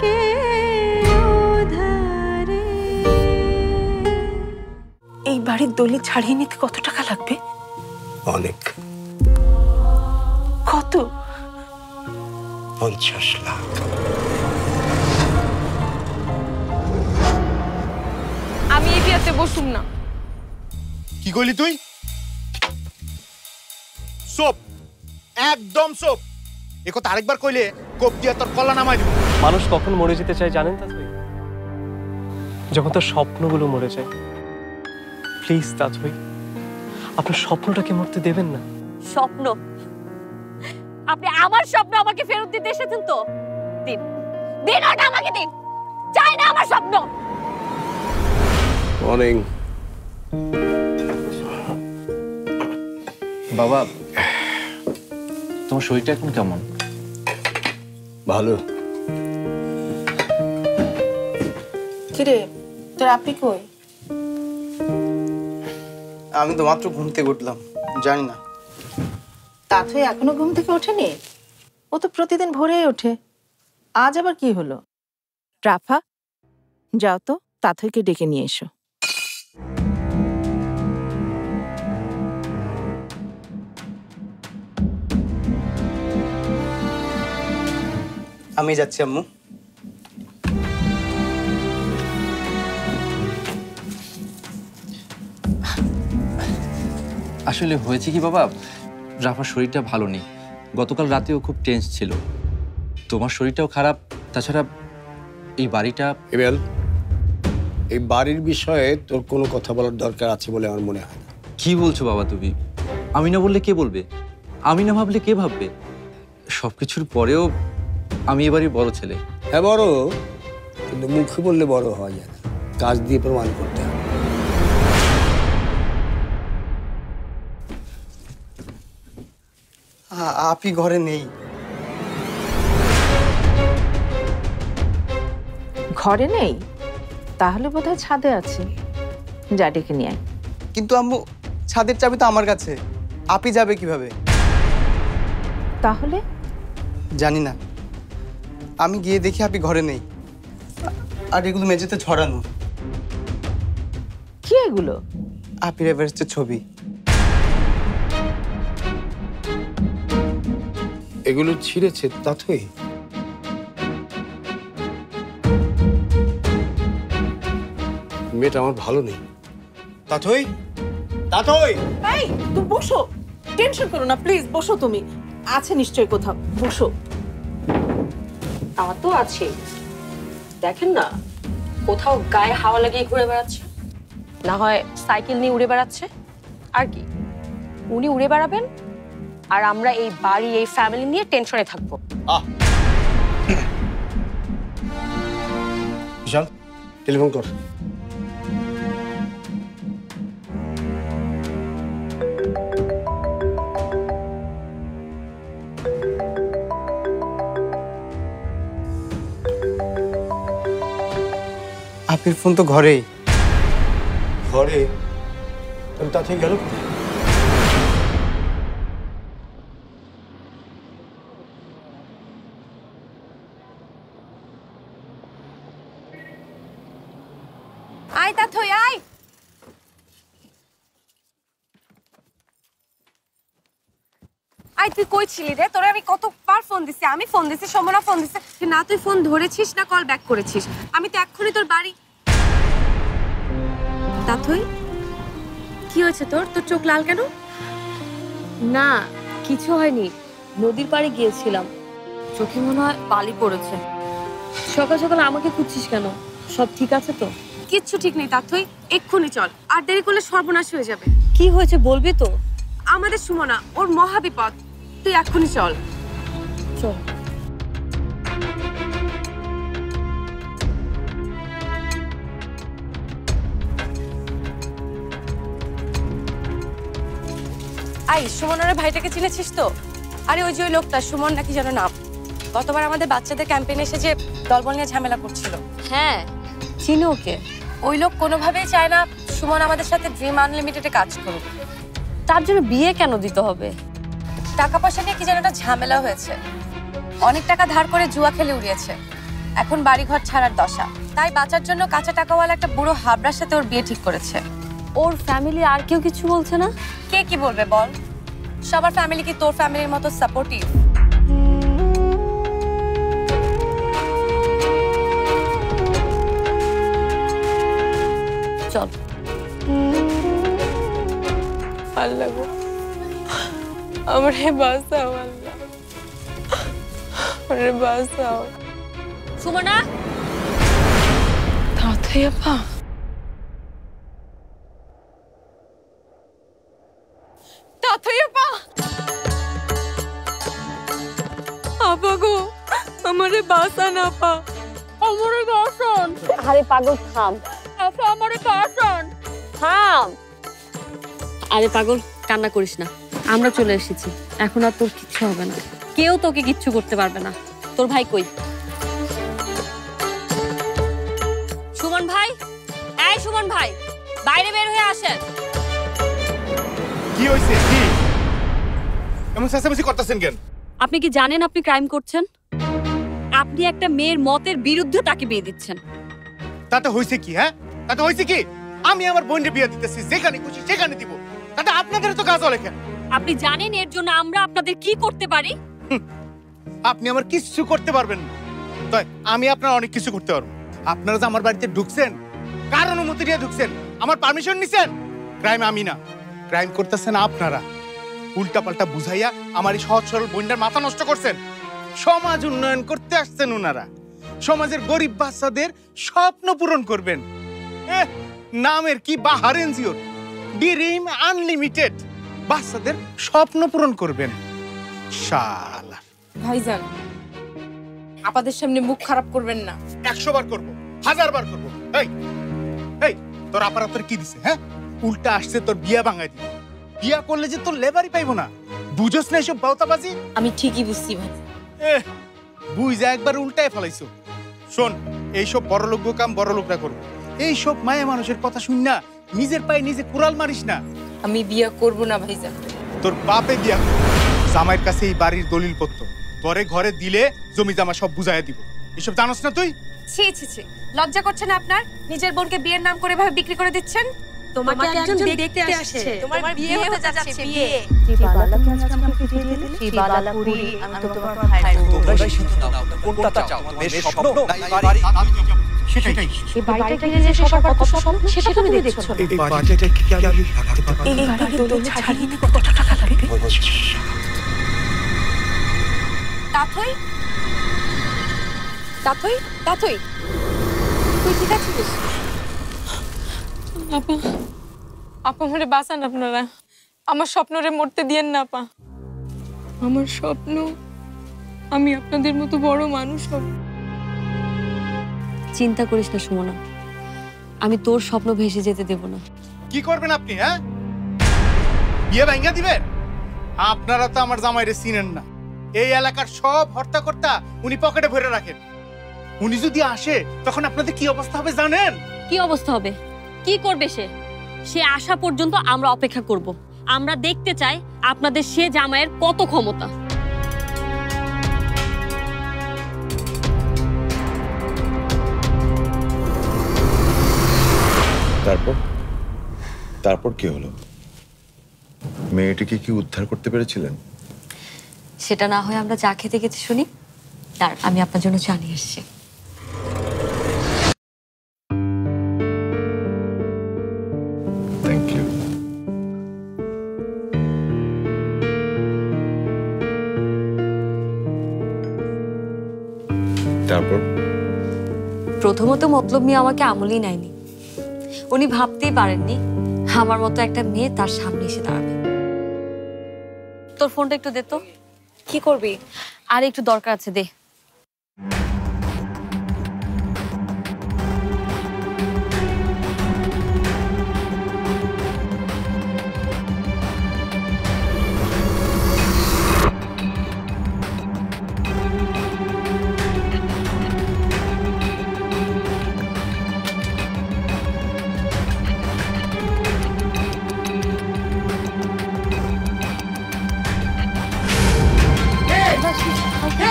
के उधारे। এই বাড়ির দলিল ছাড়িয়ে নিতে কত টাকা লাগবে? অনেক। কত? 50 লাখ। আমি এই বিয়েতে বসুম না। কি কইলি তুই? সোপ, একদম সোপ। এ কথা আরেকবার কইলে কোপ দিয়া তোর কলা নামাই দিব। মানুষ কখন মরে যেতে চায় জানেন তাতই? যখন তার স্বপ্নগুলো মরে যায়। প্লিজ তাতই, আপনার স্বপ্নটাকে মরতে দেবেন না। স্বপ্ন? আপনি আমার স্বপ্ন আমাকে ফেরত দিতে এসেছেন তো? দিন দিন, ওটা আমাকে দিন। চাই না আমার স্বপ্ন। মর্নিং। বাবা, তোমার শরীরটা এখন কেমন? ভালো। কিরে, তোর আপনি কই? আমি তো মাত্র ঘুম থেকে উঠলাম, জানি না। তাতই এখনো ঘুম থেকে ওঠেনি? ও তো প্রতিদিন ভোরেই ওঠে। আজ আবার কি হলো? রাফা, যাও তো তাতইকে ডেকে নিয়ে এসো। আমি যাচ্ছি আম্মু। আসলে হয়েছে কি বাবা, রাফার শরীরটা ভালো নেই। গতকাল রাতেও খুব টেন্স ছিল। তোমার শরীরটাও খারাপ, তাছাড়া এই বাড়িটা। এবেল, এই বাড়ির বিষয়ে তোর কোনো কথা বলার দরকার আছে বলে আমার মনে হয় না। কি বলছো বাবা তুমি? আমি না বললে কে বলবে? আমি না ভাবলে কে ভাববে? সবকিছুর পরেও আমি এবারই বড় ছেলে। হ্যাঁ বড়, কিন্তু মুখে বললে বড় হওয়া যায় না, কাজ দিয়ে প্রমাণ করতে হবে। আপনি ঘরে নেই। ঘরে নেই? তাহলে বোধহয় ছাদে আছে। যা ডেকে নিয়ে আয়। কিন্তু আম্মু, ছাদের চাবি তো আমার কাছে। আপনি যাবে কিভাবে? তাহলে? জানি না। আমি গিয়ে দেখি আপনি ঘরে নেই। আর এগুলো মেঝেতে ছড়ানো। কি এগুলো? আপনি এভারেস্টের ছবি। এগুলো ছিঁড়েছে তাতই? মেয়েটা আমার ভালো নেই। তাতই, তাতই। এই, তুমি বসো। টেনশন করো না প্লিজ, বসো তুমি। আছে নিশ্চয়ই কোথাও, বসো। তা তো আছে, দেখেন না কোথাও গায়ে হাওয়া লাগিয়ে ঘুরে বেড়াচ্ছে, না হয় সাইকেল নিয়ে উড়ে বেড়াচ্ছে। আর কি, উনি উড়ে বেড়াবেন আর আমরা এই বাড়ি, এই ফ্যামিলি নিয়ে টেনশনে থাকবো। বিশাল, টেলিফোন কর। আপনার ফোন তো ঘরেই। ঘরে? তাহলে তাতে গেল কোথায়? আয় তাথই, আয়। আয়, তুই কই ছিলি রে? তোরে আমি কতবার ফোন দিছি, আমি ফোন দিছি, সমনা ফোন দিছে, না তুই ফোন ধরেছিস না কল ব্যাক করেছিস। আমি তো এক্ষুনি তোর বাড়ি। তাথই, কি হয়েছে তোর? তোর চোখ লাল কেন? না কিছু হয়নি, নদীর পাড়ে গিয়েছিলাম, চোখে মনে হয় বালি পড়েছে। সকাল সকাল আমাকে খুঁজছিস কেন? সব ঠিক আছে তো? কিচ্ছু ঠিক নেই তাথই, এক্ষুনি চল, আর দেরি করলে সর্বনাশ হয়ে যাবে। কি হয়েছে বলবি তো? আমাদের সুমনা, ওর মহাবিপদ, তুই এক্ষুনি চল। চল। আই, সুমনের ভাইটাকে চিনেছিস তো? আরে ওই যে ওই লোকটা, সুমন নাকি যেন নাম, গতবার আমাদের বাচ্চাদের ক্যাম্পেইনে এসে যে দলবল নিয়ে ঝামেলা করছিল। হ্যাঁ চিনি ওকে। ওই লোক কোনোভাবেই চায় না সুমন আমাদের সাথে ড্রিম আনলিমিটেডে কাজ করুক। তার জন্য বিয়ে কেন দিতে হবে? টাকা পয়সা নিয়ে কি যেন একটা ঝামেলা হয়েছে, অনেক টাকা ধার করে জুয়া খেলে উড়িয়েছে। এখন বাড়িঘর ছাড়ার দশা, তাই বাঁচার জন্য কাঁচা টাকাওয়ালা একটা বুড়ো হাবড়ার সাথে ওর বিয়ে ঠিক করেছে। ওর ফ্যামিলি আর কেউ কিছু বলছে না? কে কি বলবে বল? সবার ফ্যামিলি কি তোর ফ্যামিলির মতো সাপোর্টিভ? চল। আল্লাহ গো, আমারে বাঁচাও আল্লাহ, আমারে বাঁচাও। সুমনা, তাড়াতাড়ি আপা, তাড়াতাড়ি আপা, আপা গো, আমারে বাঁচান আপা, আমারে বাঁচান। আরে পাগল থাম, আপা আমারে বাঁচান, থাম। আরে পাগল কান্না করিস না, আমরা চলে এসেছি, এখন আর তোর কিচ্ছু হবে না, কেউ তোকে কিচ্ছু করতে পারবে না। তোর ভাই কই? সুমন ভাই, এই সুমন ভাই, বাইরে বের হয়ে আসেন। কি হইছে? কি এমন চেঁচামেচি করতেছেন কেন? আপনি কি জানেন আপনি ক্রাইম করছেন? আপনি একটা মেয়ের মতের বিরুদ্ধে তাকে বিয়ে দিচ্ছেন। তাতে হইছে কি? হ্যাঁ, তাতে হইছে কি? আমি আমার বোনের বিয়ে দিতেছি, যেখানে খুশি সেখানে দিব, তাতে আপনাদের তো কাজ লেখেন। আপনি জানেন এর জন্য আমরা আপনাদের কি করতে পারি? আপনি আমার কিছু করতে পারবেন না, তাই আমি আপনার অনেক কিছু করতে পারবো। আপনারা যে আমার বাড়িতে ঢুকছেন, কার অনুমতি নিয়ে ঢুকছেন? আমার পারমিশন নিছেন? ক্রাইম আমি না, ক্রাইম করতেছেন আপনারা। উল্টা পাল্টা বুঝাইয়া আমার এই সহজ সরল বোনটার মাথা নষ্ট করছেন। সমাজ উন্নয়ন করতে আসছেন ওনারা, সমাজের গরিব বাচ্চাদের স্বপ্ন পূরণ করবেন। নামের কি বাহার এনজিওর, ড্রিম আনলিমিটেড, বাচ্চাদের স্বপ্ন পূরণ করবেন। শালা ভাইজান, আপনাদের সামনে মুখ খারাপ করবেন না। 100 বার করবো, 1000 বার করবো। এই এই তোর আপারাতর কি দিছে? হ্যাঁ, উল্টা আসছে তোর বিয়া ভাঙাই দিবে। বিয়া করলে যে তোর লেবারই পাইবো না, বুঝোস না এসব বাউতাবাজি? আমি ঠিকই বুঝছি ভাই। বুঝা একবার উল্টায় ফেলাইছো। শোন, এইসব বড়লোক কাম বড়লোকরা করবো। এইসব মায়া মানুষের কথা শুন না, নিজের পায়ে নিজে কুড়াল মারিস না। আমি বিয়ে করব না ভাইজান। তোর বাপে বিয়া করবে। জামাইয়ের কাছে এই বাড়ির দলিল পত্র তোরে ঘরে দিলে জমি জামা সব বুঝাইয়া দিব। এসব জানোস না তুই? ছি ছি ছি, লজ্জা করছে না আপনার? নিজের বোনকে বিয়ের নাম করে ভাবে বিক্রি করে দিচ্ছেন। তোমাকে একজন দেখতে আসছে, তোমার বিয়ে হতে যাচ্ছে, বিয়ে। যে বালাকে আজকে আমাকে দিয়ে দিলে, সেই বালা পুরি আমি তো তোমার ভাই। তোমরা সিদ্ধান্ত নাও, কোনটা চাও? মেয়ের স্বপ্ন না এই বাড়ি? সেটাই। এই বাড়িটা কিনে যে সবার কত স্বপ্ন সেটা তুমি দেখছো। এই বাড়িটা কি আমি রাখতে পারবো? এই বাড়ির দলিল ছাড়িয়ে নিতে কত টাকা লাগবে? তাথই, তাথই, তাথই, তুই ঠিক আছিস? আপা, আপা আমারে বাঁচান আপনারা, আমার স্বপ্নরে মরতে দিয়েন না আপা। আমার স্বপ্ন আমি আপনাদের মতো বড় মানুষ হব। চিন্তা করিস না সুমনা, আমি তোর স্বপ্ন ভেসে যেতে দেব না। কি করবেন আপনি? হ্যাঁ, বিয়ে ভাঙা দিবেন? আপনারা তো আমার জামাইরে চিনেন না। এই এলাকার সব হর্তাকর্তা উনি পকেটে ভরে রাখেন। উনি যদি আসে তখন আপনাদের কি অবস্থা হবে জানেন? কি অবস্থা হবে? কি করবে সে? সে আসা পর্যন্ত আমরা অপেক্ষা করব। আমরা দেখতে চাই আপনাদের সে জামাইয়ের কত ক্ষমতা। তারপর কি হলো? মেয়েটিকে কি উদ্ধার করতে পেরেছিলেন? সেটা না হয় আমরা চা খেতে খেতে শুনি। আর আমি আপনার জন্য চা নিয়ে এসেছি। Thank you. তারপর প্রথমত মতলব নিয়ে আমাকে আমলই নেয়নি। উনি ভাবতেই পারেননি আমার মতো একটা মেয়ে তার সামনে এসে দাঁড়াবে। তোর ফোনটা একটু দে তো। কি করবি? আর একটু দরকার আছে, দে।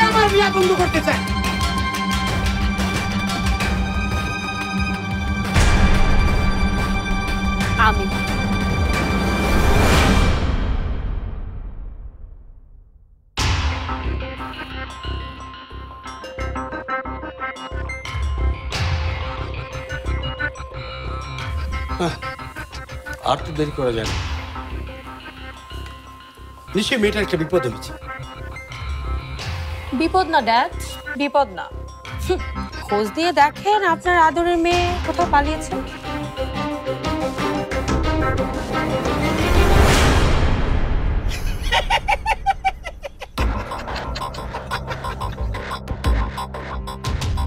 আমার বিয়া বন্ধ করতে চায়। দেরি করা যায় না। নিশ্চয়ই মেয়েটার একটা বিপদ হয়েছে। বিপদ না ড্যাড, বিপদ না। খোঁজ দিয়ে দেখেন আপনার আদরের মেয়ে কোথাও পালিয়েছে।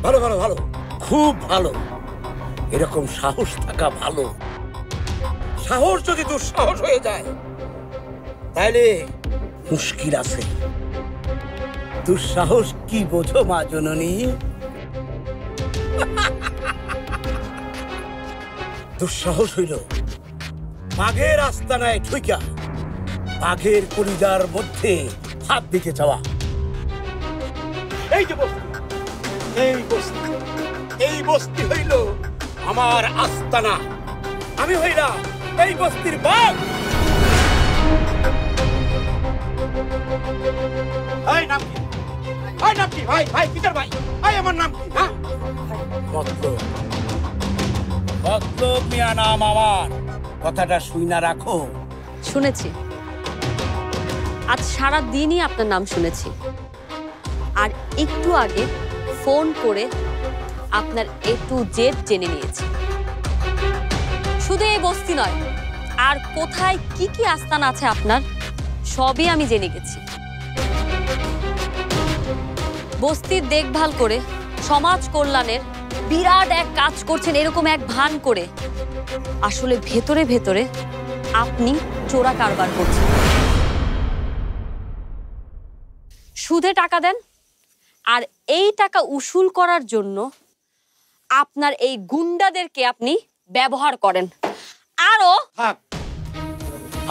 ভালো ভালো ভালো, খুব ভালো। এরকম সাহস থাকা ভালো। সাহস যদি দুঃসাহস হয়ে যায় তাহলে মুশকিল আছে। দুঃসাহস কি বোঝো মা জননী? দুঃসাহস হইল বাঘের আস্তানায় ঠুইকা বাঘের কলিজার মধ্যে হাত দিতে যাওয়া। এই যে বস্তি, এই বস্তি, এই বস্তি হইল আমার আস্তানা। আমি হইলাম এই বস্তির বাঘ। এই নাম কি? এই নাম কি? ভাই ভাই কিটার ভাই, এই আমার নাম কি? হ্যাঁ, মতলব। মতলব মিয়া নাম আমার। কথাটা শুই না রাখো। শুনেছি, আজ সারা দিনই আপনার নাম শুনেছি। আর একটু আগে ফোন করে আপনার A to Z জেনে নিয়েছি। শুধু এই বস্তি নয়, আর কোথায় কি কি আস্তানা আছে আপনার সবই আমি জেনে গেছি। বস্তির দেখভাল করে সমাজ কল্যাণের বিরাট এক কাজ করছেন এরকম এক ভান করে আসলে ভেতরে ভেতরে আপনি চোরা কারবার করছেন। সুদে টাকা দেন আর এই টাকা উসুল করার জন্য আপনার এই গুন্ডাদেরকে আপনি ব্যবহার করেন। আরো থাক,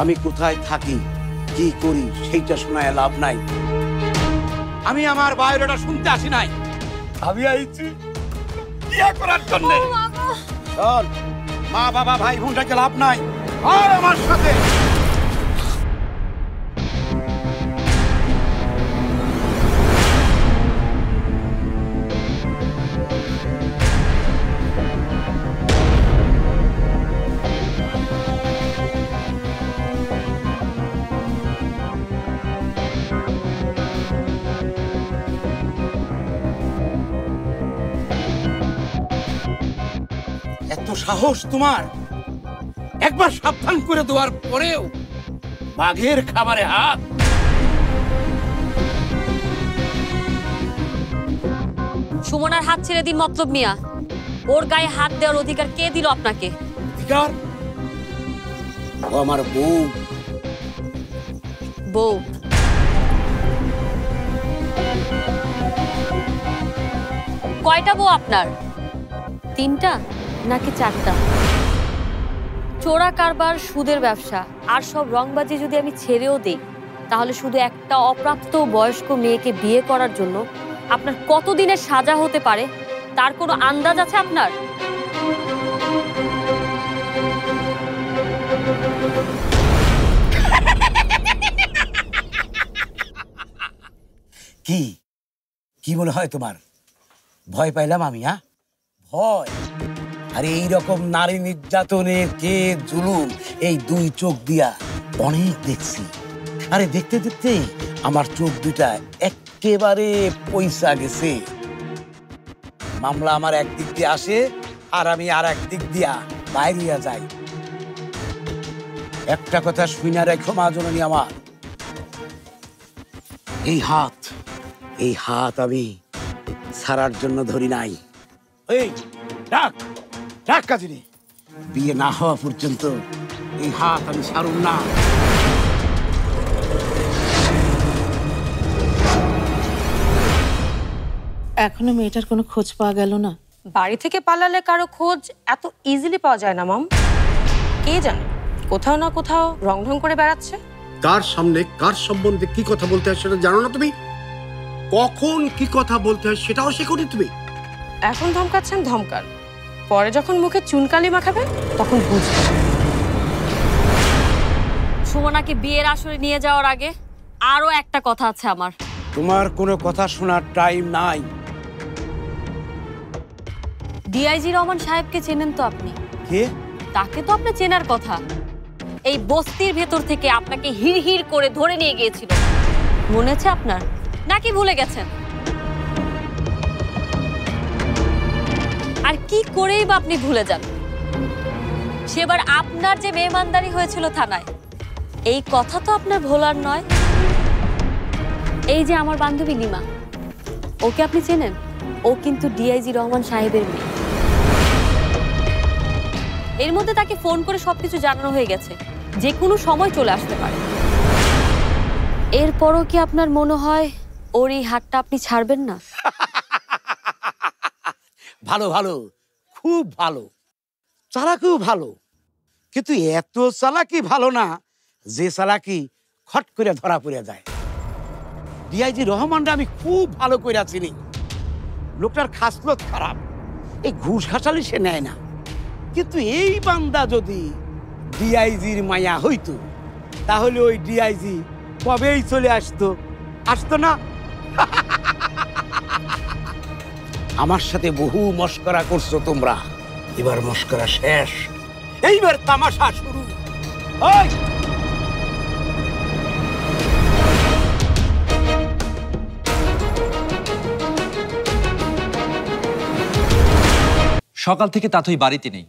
আমি কোথায় থাকি কি করি সেইটা শোনায় লাভ নাই। আমি আমার বায়োডাটা শুনতে আসি নাই, আমি আইছি বিয়ে করার জন্য। চল, মা বাবা ভাই বোনটাকে লাভ নাই আর আমার সাথে। এত সাহস তোমার? একবার সাবধান করে দেওয়ার পরেও বাঘের খাবারে হাত। সুমনার হাত ছেড়ে দিন মতলব মিয়া। ওর গায়ে হাত দেওয়ার অধিকার কে দিল আপনাকে? অধিকার? ও আমার বউ। বউ? কয়টা বউ আপনার? 3টা নাকি 4টা? চোরা কারবার, সুদের ব্যবসা আর সব রংবাজি যদি আমি ছেড়েও দেই, তাহলে শুধু একটা অপ্রাপ্ত বয়স্ক মেয়েকে বিয়ে করার জন্য আপনার কতদিনের সাজা হতে পারে তার কোনো আন্দাজ আছে আপনার? কি কি মনে হয় তোমার? ভয় পাইলাম আমি? হ্যাঁ, ভয়? আরে এইরকম নারী নির্যাতনের কে জুলুম এই 2 চোখ দিয়া অনেক দেখছি। আরে দেখতে দেখতে আমার চোখ দুটা একেবারে পয়সা গেছে। মামলা আমার একদিক দিয়ে আসে আর আমি আর একদিক দিয়া বাইরিয়া যাই। একটা কথা শুইনা রেখো মা জননী আমার, এই হাত আমি ছাড়ার জন্য ধরি নাই। এই ডাক ডাক কাজিনী, বিয়ে না হওয়া পর্যন্ত এই হাত আমি ছাড়ুম না। এখনো মেয়েটার কোনো খোঁজ পাওয়া গেল না? বাড়ি থেকে পালালে কারো খোঁজ এত ইজিলি পাওয়া যায় না মাম। কে জানে, কোথাও না কোথাও রং ঢং করে বেড়াচ্ছে। কার সামনে কার সম্বন্ধে কি কথা বলতে হয় সেটা জানো না তুমি? কখন কি কথা বলতে হয় সেটাও শেখোনি তুমি? এখন ধমকাচ্ছেন ধমকান, পরে যখন মুখে চুনকালি মাখাবেন তখন বুঝবেন। সুমনাকে বিয়ের আসরে নিয়ে যাওয়ার আগে আরো একটা কথা আছে আমার। তোমার কোনো কথা শোনার টাইম নাই। ডিআইজি রহমান সাহেবকে চেনেন তো আপনি? কে? তাকে তো আপনি চেনার কথা। এই বস্তির ভেতর থেকে আপনাকে হিড় করে ধরে নিয়ে গিয়েছিল, মনে আছে আপনার? নাকি ভুলে গেছেন? আর কি করেই বা আপনি ভুলে যান? সেবার আপনার যে মেহমানদারি হয়েছিল থানায়, এই কথা তো আপনার ভোলার নয়। এই যে আমার বান্ধবী লিমা, ওকে আপনি চেনেন? ও কিন্তু ডিআইজি রহমান সাহেবের মেয়ে। এর মধ্যে তাকে ফোন করে সবকিছু জানানো হয়ে গেছে, যে কোনো সময় চলে আসতে পারে। এরপরও কি আপনার মনে হয় ওর এই হাতটা আপনি ছাড়বেন না? ভালো ভালো, খুব ভালো, চালাকিও ভালো, কিন্তু এত চালাকি ভালো না যে চালাকি খট করে ধরা পড়ে যায়। ডিআইজি রহমানটা আমি খুব ভালো করে চিনি। লোকটার খাসলত খারাপ, এই ঘুষ খাটালি সে নেয় না। কিন্তু এই বান্দা যদি ডিআইজির মায়া হইতো, তাহলে ওই ডিআইজি কবেই চলে আসতো না? আমার সাথে বহু মস্করা করছো তোমরা, এবার মস্করা শেষ, এইবার তামাশা শুরু। ওই সকাল থেকে তাতই বাড়িতে নেই।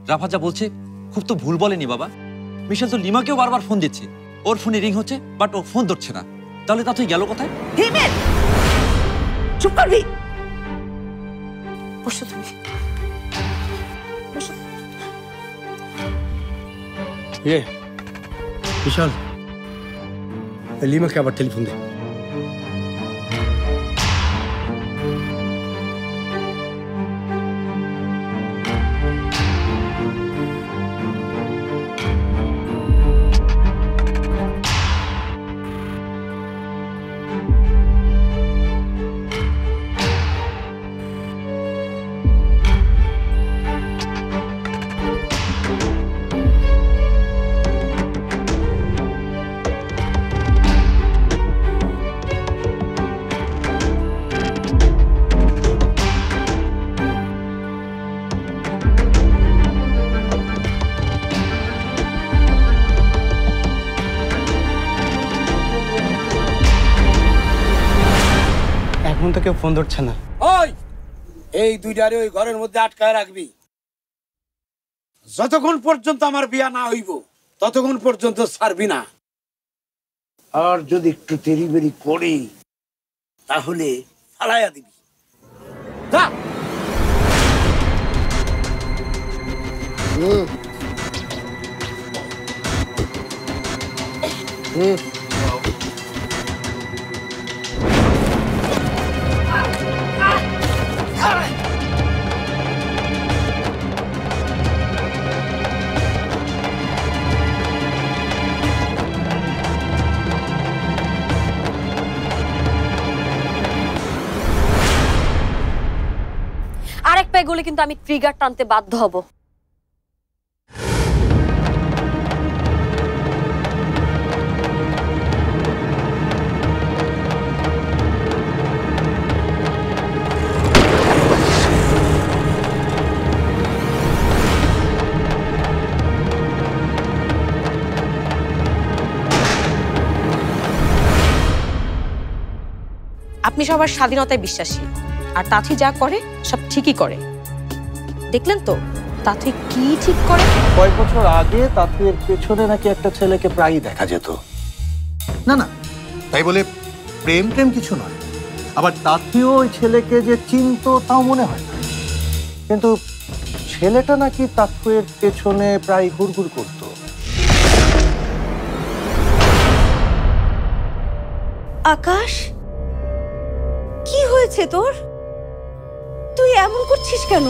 রাফা যা বলছে খুব তো ভুল বলেনি বাবা। মিশেল তো লিমাকেও বারবার ফোন দিচ্ছে, ওর ফোনে রিং হচ্ছে বাট ও ফোন ধরছে না। তাহলে তাতই গেল কোথায়? চুপ করবি? বসো তুমি। বিশাল, লিমাকে আবার টেলিফোন দে। এখন তো কেউ ফোন ধরছে না। ওই এই দুইটারে ওই ঘরের মধ্যে আটকায় রাখবি, যতক্ষণ পর্যন্ত আমার বিয়া না হইব ততক্ষণ পর্যন্ত ছাড়বি না। আর যদি একটু তেরি করি তাহলে ফালাইয়া দিবি। যা। আরেক পায়ে গেলে কিন্তু আমি ট্রিগার টানতে বাধ্য হব। আপনি সবার স্বাধীনতায় বিশ্বাসী, আর তাথি যা করে সব ঠিকই করে। দেখলেন তো তাথি কি ঠিক করে? কয়েক বছর আগে তাথির পেছনে নাকি একটা ছেলেকে প্রায়ই দেখা যেত। না না, তাই বলে প্রেম প্রেম কিছু নয়। আবার তাথিও ওই ছেলেকে যে চিনতো তাও মনে হয় না। কিন্তু ছেলেটা নাকি তাথির পেছনে প্রায় ঘুরঘুর করত। আকাশ, কি হয়েছে তোর? তুই এমন করছিস কেন?